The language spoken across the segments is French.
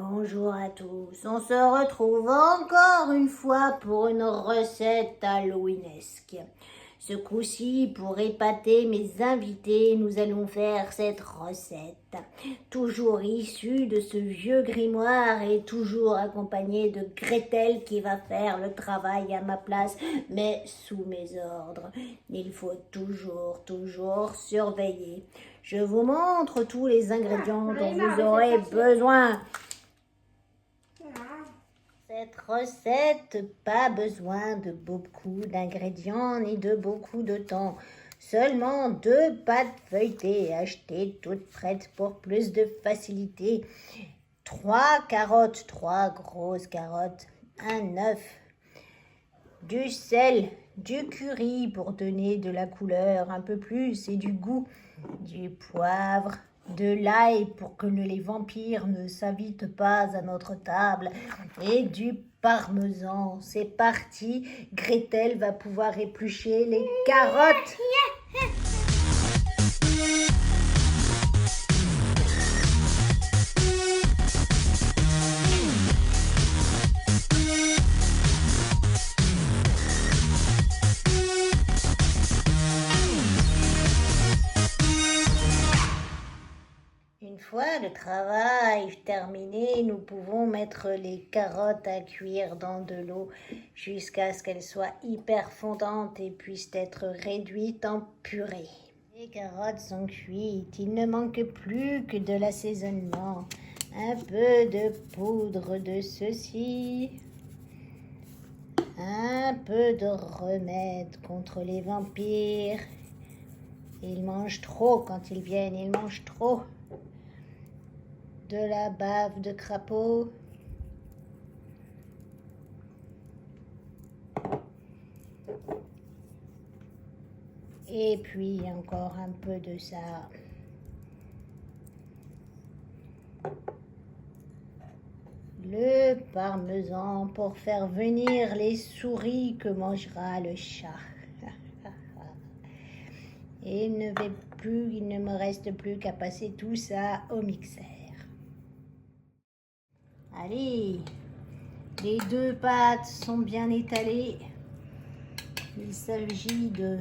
Bonjour à tous, on se retrouve encore une fois pour une recette halloweenesque. Ce coup-ci, pour épater mes invités, nous allons faire cette recette, toujours issue de ce vieux grimoire et toujours accompagnée de Gretel qui va faire le travail à ma place, mais sous mes ordres. Il faut toujours surveiller. Je vous montre tous les ingrédients dont vous aurez besoin. Cette recette, pas besoin de beaucoup d'ingrédients ni de beaucoup de temps. Seulement 2 pâtes feuilletées achetées toutes prêtes pour plus de facilité. 3 carottes, 3 grosses carottes, un œuf, du sel, du curry pour donner de la couleur un peu plus et du goût, du poivre, de l'ail pour que les vampires ne s'invitent pas à notre table et du parmesan. C'est parti, Gretel va pouvoir éplucher les carottes. Une fois le travail terminé, nous pouvons mettre les carottes à cuire dans de l'eau jusqu'à ce qu'elles soient hyper fondantes et puissent être réduites en purée. Les carottes sont cuites, il ne manque plus que de l'assaisonnement. Un peu de poudre de ceci, un peu de remède contre les vampires. Ils mangent trop quand ils viennent, ils mangent trop. De la bave de crapaud. Et puis encore un peu de ça. Le parmesan pour faire venir les souris que mangera le chat. Et il ne me reste plus qu'à passer tout ça au mixeur. Allez, les 2 pâtes sont bien étalées. Il s'agit de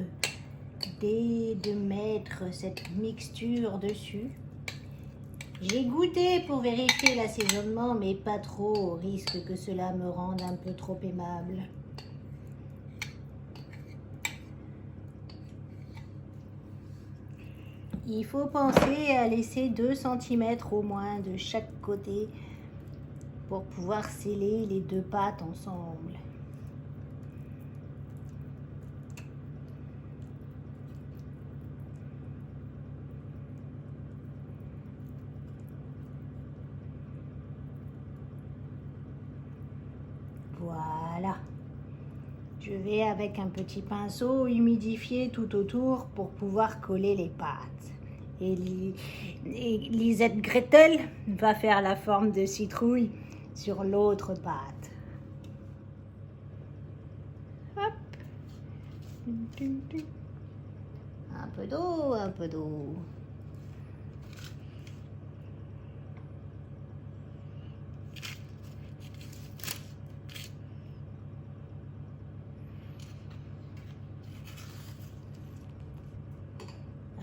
mettre cette mixture dessus. J'ai goûté pour vérifier l'assaisonnement, mais pas trop, au risque que cela me rende un peu trop aimable. Il faut penser à laisser 2 cm au moins de chaque côté pour pouvoir sceller les 2 pâtes ensemble. Voilà. Je vais avec un petit pinceau humidifier tout autour pour pouvoir coller les pâtes. Et Lisette Gretel va faire la forme de citrouille sur l'autre pâte. Hop. Un peu d'eau, un peu d'eau.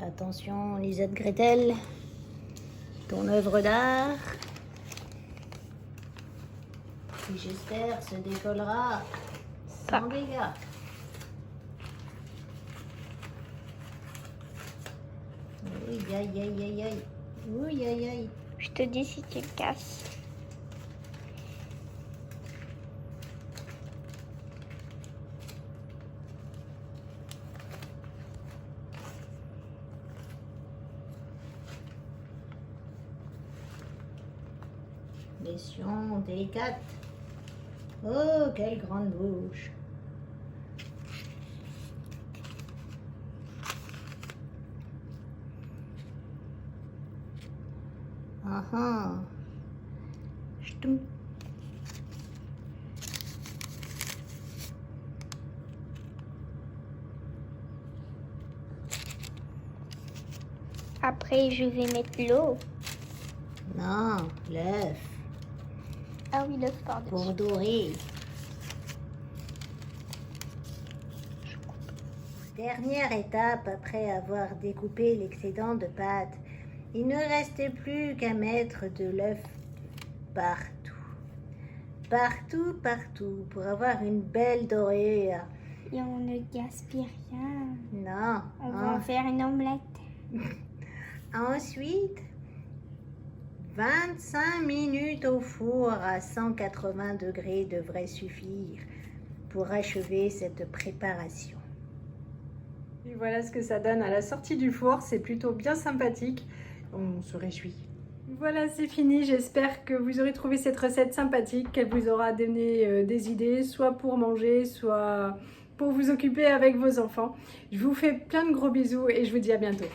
Attention, Lisette Gretel, ton œuvre d'art, qui j'espère se décollera sans dégâts. Aïe, aïe, aïe, aïe, aïe. Oui, aïe, aïe. Je te dis si tu le casses. Pression délicate. Oh, quelle grande bouche. Ah ah. Ch'toum. Après, je vais mettre l'eau. Non, l'œuf. Ah oui, l'œuf par-dessus. pour dorer. Dernière étape après avoir découpé l'excédent de pâte, il ne restait plus qu'à mettre de l'œuf partout. Partout, partout, pour avoir une belle dorure. Et on ne gaspille rien. Non. On va en faire une omelette. Ensuite, 25 minutes au four à 180 degrés devraient suffire pour achever cette préparation. Et voilà ce que ça donne à la sortie du four, c'est plutôt bien sympathique, on se réjouit. Voilà, c'est fini, j'espère que vous aurez trouvé cette recette sympathique, qu'elle vous aura donné des idées, soit pour manger, soit pour vous occuper avec vos enfants. Je vous fais plein de gros bisous et je vous dis à bientôt.